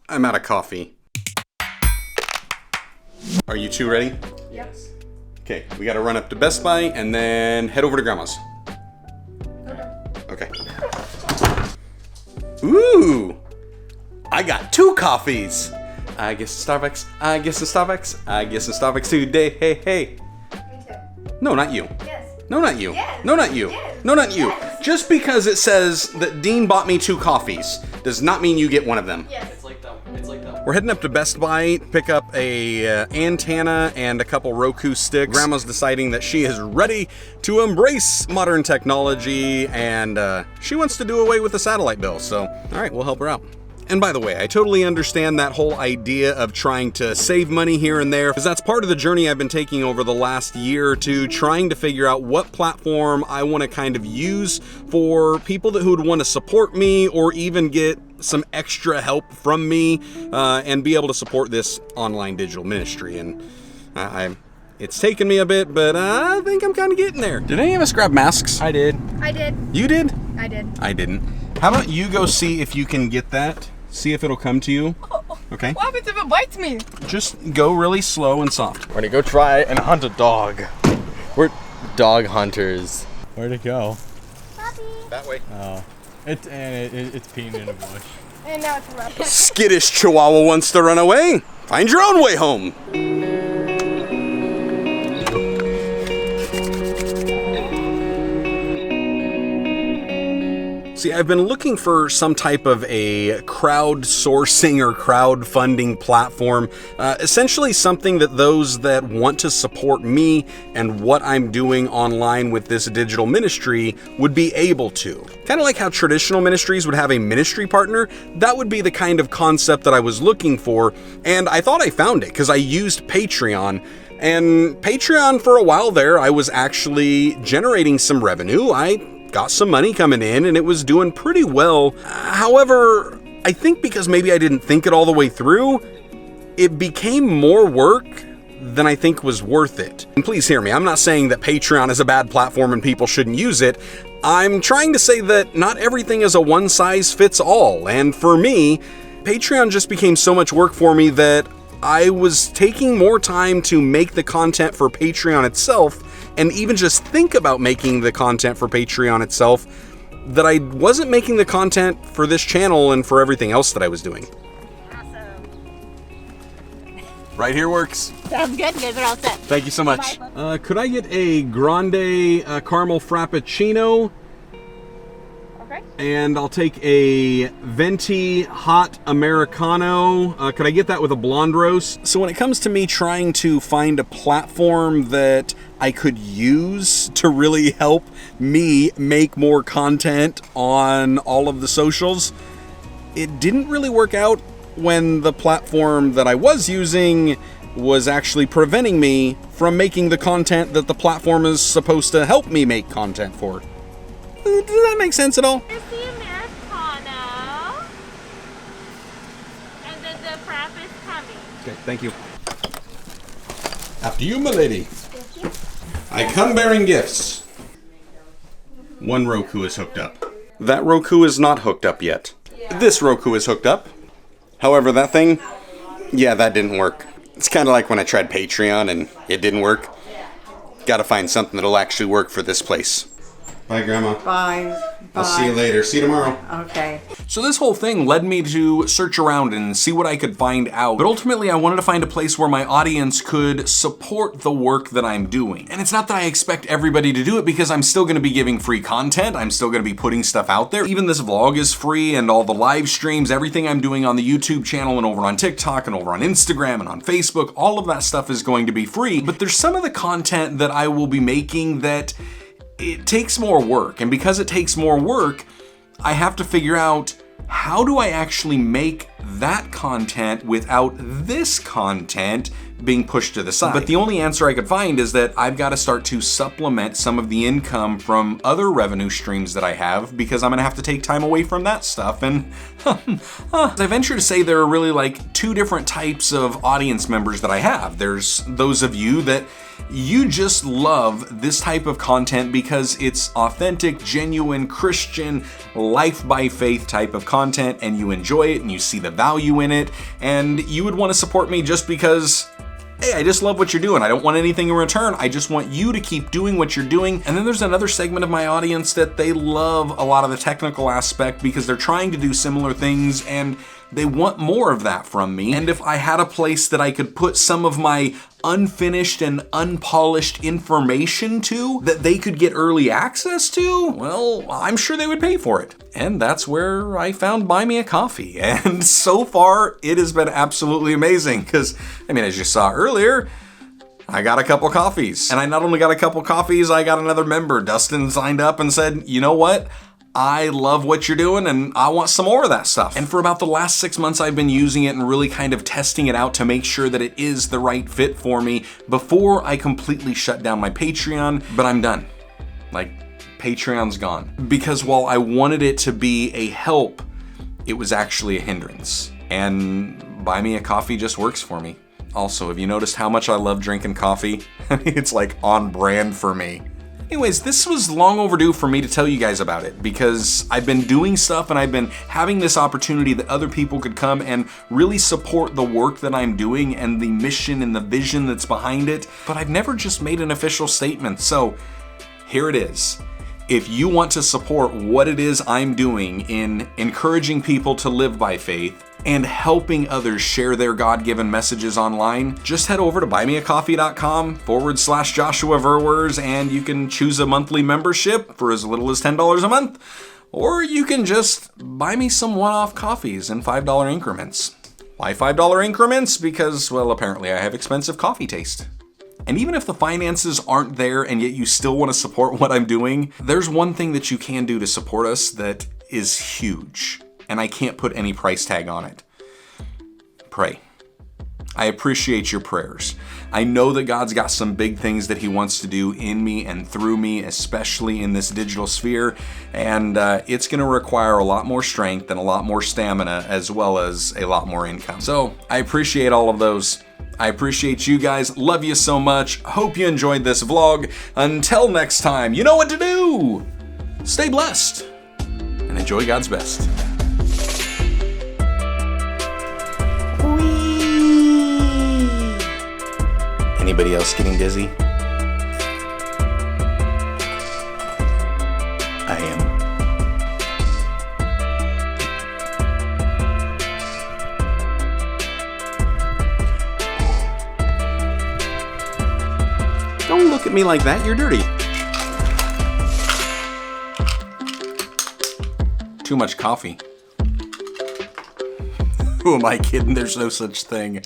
I'm out of coffee. Are you two ready? Yes. Okay, we gotta run up to Best Buy and then head over to Grandma's. Okay. Ooh! I got 2 coffees! I guess Starbucks, I guess Starbucks, I guess Starbucks today, hey, hey. Me too. No, not you. Yes. No, not you. Yes. No, not you. Yes. No, not you. Yes. Just because it says that Dean bought me 2 coffees does not mean you get one of them. Yes. It's like that. We're heading up to Best Buy to pick up a antenna and a couple Roku sticks. Grandma's deciding that she is ready to embrace modern technology and she wants to do away with the satellite bill. So, all right, we'll help her out. And by the way, I totally understand that whole idea of trying to save money here and there, because that's part of the journey I've been taking over the last year or two, trying to figure out what platform I want to kind of use for people who would want to support me or even get some extra help from me and be able to support this online digital ministry. And it's taken me a bit, but I think I'm kind of getting there. Did any of us grab masks? I did. I did. You did? I did. I didn't. How about you go see if you can get that? See if it'll come to you. Okay? What happens if it bites me? Just go really slow and soft. We're gonna go try and hunt a dog. We're dog hunters. Where'd it go? Puppy. That way. Oh. It's peeing in a bush. And now it's rough. Skittish Chihuahua wants to run away. Find your own way home. See, I've been looking for some type of a crowdsourcing or crowdfunding platform, essentially something that those that want to support me and what I'm doing online with this digital ministry would be able to. Kind of like how traditional ministries would have a ministry partner, that would be the kind of concept that I was looking for, and I thought I found it because I used Patreon. And Patreon, for a while there, I was actually generating some revenue. I got some money coming in and it was doing pretty well. However, I think because maybe I didn't think it all the way through, it became more work than I think was worth it. And please hear me, I'm not saying that Patreon is a bad platform and people shouldn't use it. I'm trying to say that not everything is a one size fits all. And for me, Patreon just became so much work for me that I was taking more time to make the content for Patreon itself and even just think about making the content for Patreon itself, that I wasn't making the content for this channel and for everything else that I was doing. Awesome. Right here works. Sounds good. You guys are all set. Thank you so much. Could I get a grande caramel frappuccino? Okay. And I'll take a venti hot Americano. Could I get that with a blonde roast? So when it comes to me trying to find a platform that I could use to really help me make more content on all of the socials, it didn't really work out when the platform that I was using was actually preventing me from making the content that the platform is supposed to help me make content for. Does that make sense at all? Here's the Americano. And then the frap is coming. Okay, thank you. After you, my lady. I come bearing gifts. One Roku is hooked up. That Roku is not hooked up yet. This Roku is hooked up. However, that thing, yeah, that didn't work. It's kind of like when I tried Patreon and it didn't work. Gotta find something that'll actually work for this place. Bye, Grandma. Bye. I'll see you later. See you tomorrow. Okay. So this whole thing led me to search around and see what I could find out. But ultimately, I wanted to find a place where my audience could support the work that I'm doing. And it's not that I expect everybody to do it, because I'm still gonna be giving free content. I'm still gonna be putting stuff out there. Even this vlog is free, and all the live streams, everything I'm doing on the YouTube channel and over on TikTok and over on Instagram and on Facebook, all of that stuff is going to be free. But there's some of the content that I will be making that it takes more work, and because it takes more work, I have to figure out, how do I actually make that content without this content being pushed to the side? But the only answer I could find is that I've got to start to supplement some of the income from other revenue streams that I have, because I'm gonna have to take time away from that stuff. And I venture to say there are really like 2 different types of audience members that I have. There's those of you that you just love this type of content because it's authentic, genuine, Christian, life by faith type of content, and you enjoy it and you see the value in it, and you would want to support me just because, hey, I just love what you're doing. I don't want anything in return. I just want you to keep doing what you're doing. And then there's another segment of my audience that they love a lot of the technical aspect because they're trying to do similar things and they want more of that from me. And if I had a place that I could put some of my unfinished and unpolished information to that they could get early access to, well, I'm sure they would pay for it. And that's where I found Buy Me a Coffee. And so far, it has been absolutely amazing because, I mean, as you saw earlier, I got a couple coffees. And I not only got a couple coffees, I got another member. Dustin signed up and said, you know what? I love what you're doing and I want some more of that stuff. And for about the last 6 months, I've been using it and really kind of testing it out to make sure that it is the right fit for me before I completely shut down my Patreon, but I'm done. Like, Patreon's gone. Because while I wanted it to be a help, it was actually a hindrance. And Buy Me a Coffee just works for me. Also, have you noticed how much I love drinking coffee? It's like on brand for me. Anyways, this was long overdue for me to tell you guys about it because I've been doing stuff and I've been having this opportunity that other people could come and really support the work that I'm doing and the mission and the vision that's behind it, but I've never just made an official statement. So here it is. If you want to support what it is I'm doing in encouraging people to live by faith and helping others share their God-given messages online, just head over to buymeacoffee.com/Joshua Verwers and you can choose a monthly membership for as little as $10 a month, or you can just buy me some one-off coffees in $5 increments. Why $5 increments? Because, well, apparently I have expensive coffee taste. And even if the finances aren't there and yet you still want to support what I'm doing, there's one thing that you can do to support us that is huge, and I can't put any price tag on it. Pray. I appreciate your prayers. I know that God's got some big things that He wants to do in me and through me, especially in this digital sphere, and it's going to require a lot more strength and a lot more stamina as well as a lot more income. So I appreciate all of those. I appreciate you guys. Love you so much. Hope you enjoyed this vlog. Until next time, you know what to do. Stay blessed and enjoy God's best. Whee! Anybody else getting dizzy? I am. Don't look at me like that, you're dirty. Too much coffee. Who am I kidding? There's no such thing.